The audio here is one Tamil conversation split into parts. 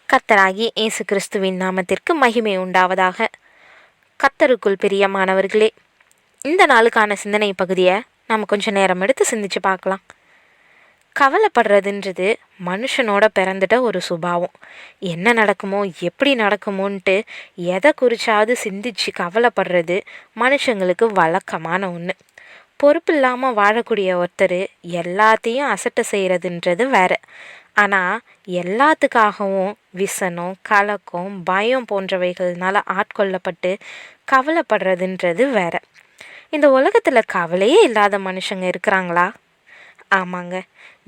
கர்த்தராகிய இயேசு கிறிஸ்துவின் நாமத்திற்கு மகிமை உண்டாவதாக. கர்த்தருக்குள் பிரியமானவர்களே, இந்த நாளுக்கான சிந்தனை பகுதியை நம்ம கொஞ்சம் நேரம் எடுத்து சிந்திச்சு பார்க்கலாம். கவலைப்படுறதுன்றது மனுஷனோட பிறந்துட்ட ஒரு சுபாவம். என்ன நடக்குமோ எப்படி நடக்குமோன்ட்டு எதை குறிச்சாவது சிந்திச்சு கவலைப்படுறது மனுஷங்களுக்கு வழக்கமான ஒன்று. பொறுப்பு இல்லாமல் வாழக்கூடிய ஒருத்தர் எல்லாத்தையும் அசட்டை செய்கிறதுன்றது வேற. ஆனால் எல்லாத்துக்காகவும் விசனம், கலக்கம், பயம் போன்றவைகள்னால ஆட்கொள்ளப்பட்டு கவலைப்படுறதுன்றது வேற. இந்த உலகத்தில் கவலையே இல்லாத மனுஷங்க இருக்கிறாங்களா? ஆமாங்க.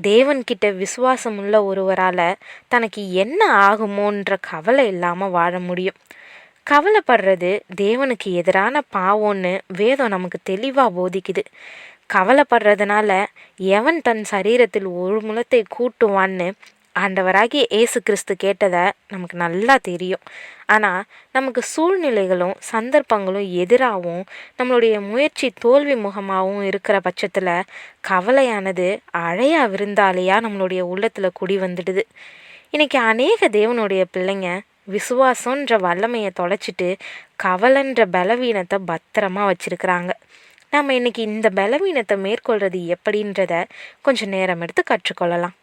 தேவன்கிட்ட விசுவாசம் உள்ள ஒருவரால் தனக்கு என்ன ஆகுமோன்ற கவலை இல்லாமல் வாழ முடியும். கவலைப்படுறது தேவனுக்கு எதிரான பாவம்னு வேதம் நமக்கு தெளிவாக போதிக்குது. கவலைப்படுறதுனால எவன் தன் சரீரத்தில் ஒரு முலத்தை கூட்டுவான்னு ஆண்டவராகிய இயேசு கிறிஸ்து கேட்டதை நமக்கு நல்லா தெரியும். ஆனால் நமக்கு சூழ்நிலைகளும் சந்தர்ப்பங்களும் எதிராகவும் நம்மளுடைய முயற்சி தோல்வி முகமாகவும் இருக்கிற பட்சத்தில் கவலையானது அழையா விருந்தாளியாக நம்மளுடைய உள்ளத்தில் குடி வந்துடுது. இன்றைக்கி அநேக தேவனுடைய பிள்ளைங்க விசுவாசன்ற வல்லமையை தொலைச்சிட்டு கவலைன்ற பலவீனத்தை பத்திரமா வச்சிருக்கிறாங்க. நம்ம இன்னைக்கு இந்த பலவீனத்தை மேற்கொள்வது எப்படின்றத கொஞ்சம் நேரம் எடுத்து கற்றுக்கொள்ளலாம்.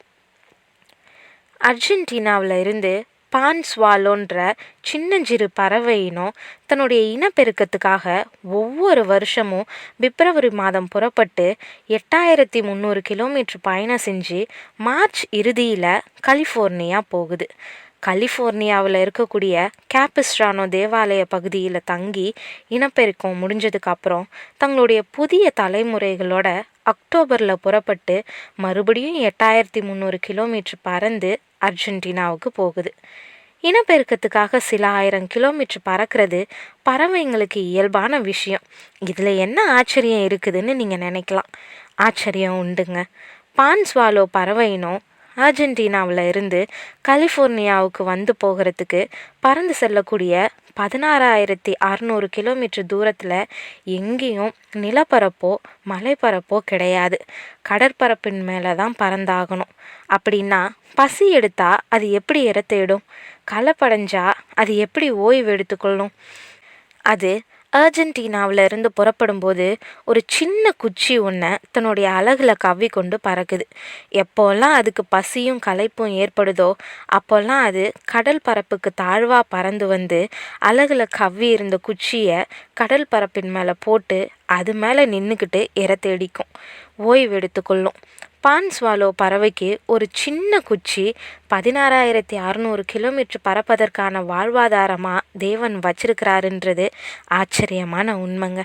அர்ஜென்டினாவில் இருந்து பான்ஸ்வாலோன்ற சின்னஞ்சிறு பறவை இனம் தன்னுடைய இனப்பெருக்கத்துக்காக ஒவ்வொரு வருஷமும் பிப்ரவரி மாதம் புறப்பட்டு 8300 கிலோமீட்டர் பயணம் செஞ்சு மார்ச் இறுதியில் கலிஃபோர்னியா போகுது. கலிஃபோர்னியாவில் இருக்கக்கூடிய கேபிஸ்ட்ரானோ தேவாலய பகுதியில் தங்கி இனப்பெருக்கம் முடிஞ்சதுக்கப்புறம் தங்களுடைய புதிய தலைமுறைகளோட அக்டோபரில் புறப்பட்டு மறுபடியும் 8300 கிலோமீட்டர் பறந்து அர்ஜென்டினாவுக்கு போகுது. இனப்பெருக்கத்துக்காக சில 1000 கிலோமீட்டர் பறக்கிறது பறவைங்களுக்கு இயல்பான விஷயம். இதில் என்ன ஆச்சரியம் இருக்குதுன்னு நீங்கள் நினைக்கலாம். ஆச்சரியம் உண்டுங்க. பான்ஸ்வாலோ பறவை இனம் அர்ஜென்டினாவில் இருந்து கலிஃபோர்னியாவுக்கு வந்து போகிறதுக்கு பறந்து செல்லக்கூடிய 16600 கிலோமீட்டர் தூரத்தில் எங்கேயும் நிலப்பரப்போ மலைப்பரப்போ கிடையாது. கடற்பரப்பின் மேலே தான் பறந்தாகணும். அப்படின்னா பசி எடுத்தா அது எப்படி இறத்திடும்? களப்படைஞ்சா அது எப்படி ஓய்வு எடுத்துக்கொள்ளும்? அது அர்ஜென்டினாவில் இருந்து புறப்படும்போது ஒரு சின்ன குச்சி ஒன்றை தன்னுடைய அலகில் கவ்வி கொண்டு பறக்குது. எப்போல்லாம் அதுக்கு பசியும் களைப்பும் ஏற்படுதோ அப்போல்லாம் அது கடல் பரப்புக்கு தாழ்வாக பறந்து வந்து அலகில் கவ்வி இருந்த குச்சியை கடல் பரப்பின் மேலே போட்டு அது மேலே நின்றுக்கிட்டு தேடிக்கும், ஓய்வு எடுத்துக்கொள்ளும். பான்ஸ்வாலோ பறவைக்கு ஒரு சின்ன குச்சி 16600 கிலோமீட்டர் பறப்பதற்கான வாழ்வாதாரமாக தேவன் வச்சிருக்கிறாருன்றது ஆச்சரியமான உண்மைங்க.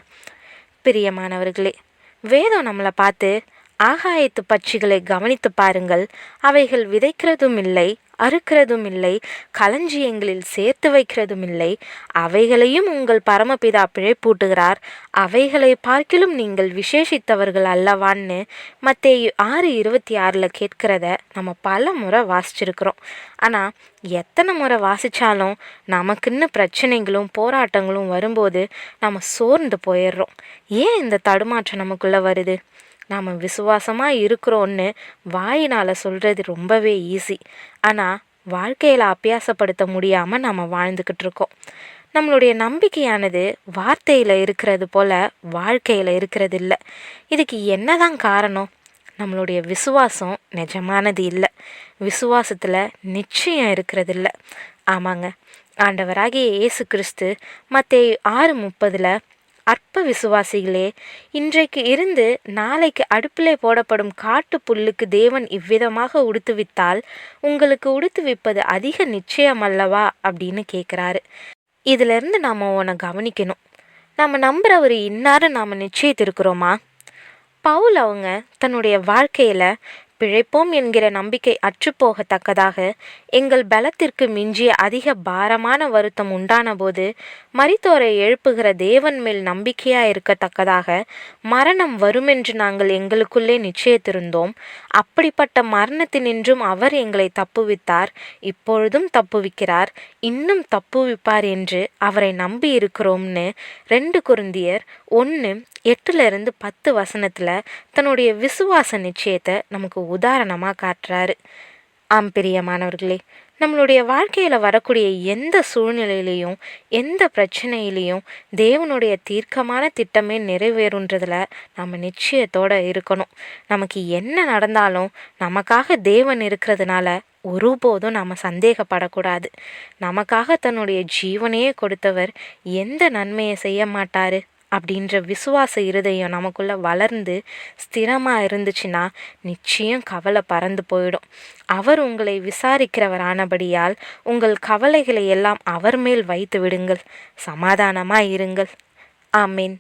பிரியமானவர்களே, வேதம் நம்மளை பார்த்து ஆகாயத்து பட்சிகளை கவனித்து பாருங்கள், அவைகள் விதைக்கிறதும் இல்லை, அறுக்கிறதும் இல்லை, களஞ்சியங்களில் சேர்த்து வைக்கிறதும் இல்லை, அவைகளையும் உங்கள் பரமபிதா பிழைப்பூட்டுகிறார், அவைகளை பார்க்கிலும் நீங்கள் விசேஷித்தவர்கள் அல்லவான்னு மத்தேயு 6:26 கேட்கிறத நம்ம பல முறை வாசிச்சிருக்கிறோம். ஆனால் எத்தனை முறை வாசித்தாலும் நமக்குன்னு பிரச்சனைகளும் போராட்டங்களும் வரும்போது நம்ம சோர்ந்து போயிடுறோம். ஏன் இந்த தடுமாற்றம் நமக்குள்ளே வருது? நாம் விசுவாசமாக இருக்கிறோன்னு வாயினால் சொல்கிறது ரொம்பவே ஈஸி. ஆனால் வாழ்க்கையில் அபியாசப்படுத்த முடியாமல் நம்ம வாழ்ந்துக்கிட்டு இருக்கோம். நம்மளுடைய நம்பிக்கையானது வார்த்தையில் இருக்கிறது போல் வாழ்க்கையில் இருக்கிறது இல்லை. இதுக்கு என்ன தான் காரணம்? நம்மளுடைய விசுவாசம் நிஜமானது இல்லை. விசுவாசத்தில் நிச்சயம் இருக்கிறது இல்லை. ஆமாங்க, ஆண்டவராகிய இயேசு கிறிஸ்து மத்தேயு 6:30 அற்ப விசுவாசிகளே, இன்றைக்கு இருந்து நாளைக்கு அடுப்பிலே போடப்படும் காட்டு புல்லுக்கு தேவன் இவ்விதமாக உடுத்துவித்தால் உங்களுக்கு உடுத்துவிப்பது அதிக நிச்சயம் அல்லவா அப்படின்னு கேட்குறாரு. இதிலிருந்து நாம் உன்னை கவனிக்கணும். நம்ம நம்புகிறவர் இன்னாரு நாம் நிச்சயித்திருக்கிறோமா? பவுல் அவங்க தன்னுடைய வாழ்க்கையில் பிழைப்போம் என்கிற நம்பிக்கை அற்றுப்போகத்தக்கதாக எங்கள் பலத்திற்கு மிஞ்சிய அதிக பாரமான வருத்தம் உண்டான போது மரித்தோரை எழுப்புகிற தேவன் மேல் நம்பிக்கையாக இருக்கத்தக்கதாக மரணம் வருமென்று நாங்கள் எங்களுக்குள்ளே நிச்சயித்திருந்தோம். அப்படிப்பட்ட மரணத்தினின்றும் அவர் எங்களை தப்புவித்தார், இப்பொழுதும் தப்புவிக்கிறார், இன்னும் தப்புவிப்பார் என்று அவரை நம்பி இருக்கிறோம்னு 2 கொரிந்தியர் 1:8-10 தன்னுடைய விசுவாச நிச்சயத்தை நமக்கு உதாரணமாக காட்டுறாரு. ஆம் பிரியமானவர்களே, நம்மளுடைய வாழ்க்கையில் வரக்கூடிய எந்த சூழ்நிலையிலையும் எந்த பிரச்சனையிலையும் தேவனுடைய தீர்க்கமான திட்டமே நிறைவேறுன்றதில் நம்ம நிச்சயத்தோடு இருக்கணும். நமக்கு என்ன நடந்தாலும் நமக்காக தேவன் இருக்கிறதுனால ஒருபோதும் நம்ம சந்தேகப்படக்கூடாது. நமக்காக தன்னுடைய ஜீவனையே கொடுத்தவர் எந்த நன்மையை செய்ய மாட்டார் அப்படின்ற விசுவாச இருதயம் நமக்குள்ளே வளர்ந்து ஸ்திரமாக இருந்துச்சுன்னா நிச்சயம் கவலை பறந்து போயிடும். அவர் உங்களை விசாரிக்கிறவரானபடியால் உங்கள் கவலைகளை எல்லாம் அவர் மேல் வைத்து விடுங்கள். சமாதானமாக இருங்கள். ஆமீன்.